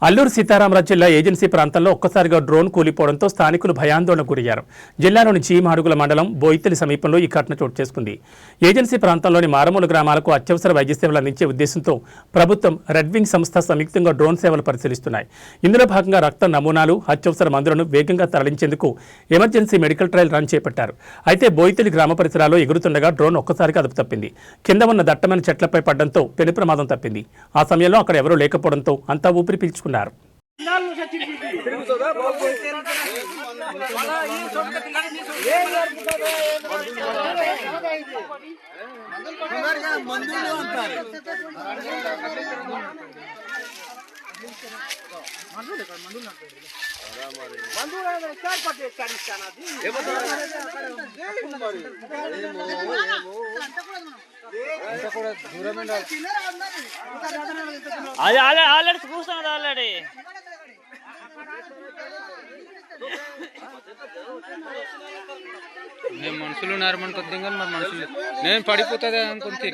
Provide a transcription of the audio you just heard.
అల్లూరు సీతారామరాజు జిల్లా ఏజెన్సీ ప్రాంతంలో ఒక్కసారిగా డ్రోన్ కూలిపోవడంతో స్థానికులు భయాందోళనకు గురయ్యారు. జిల్లాలోని చీమాడుగుల మండలం బోయితలి సమీపంలో ఈ ఘటన చోటు చేసుకుంది. ఏజెన్సీ ప్రాంతంలోని మారుమూల గ్రామాలకు అత్యవసర వైద్య సేవలు అందించే ఉద్దేశంతో ప్రభుత్వం రెడ్ వింగ్ సంస్థ సంయుక్తంగా డ్రోన్ సేవలు పరిశీలిస్తున్నాయి. ఇందులో భాగంగా రక్త నమూనాలు, అత్యవసర మందులను వేగంగా తరలించేందుకు ఎమర్జెన్సీ మెడికల్ ట్రయల్ రన్ చేపట్టారు. అయితే బోయితలి గ్రామ పరిసరాల్లో ఎగురుతుండగా డ్రోన్ ఒక్కసారిగా అదుపు తప్పింది. కింద ఉన్న దట్టమైన చెట్లపై పడడంతో పెను ప్రమాదం తప్పింది. ఆ సమయంలో అక్కడ ఎవరూ లేకపోవడంతో అంతా ఊపిరి పీల్చుకున్నారు. ఆల్రెడీ చూస్తాను ఆల్రెడీ నేను మనుషులు ఉన్నారు అనుకుంటాం కానీ మరి మనుషులు నేను పడిపోతుంది అనుకుంటే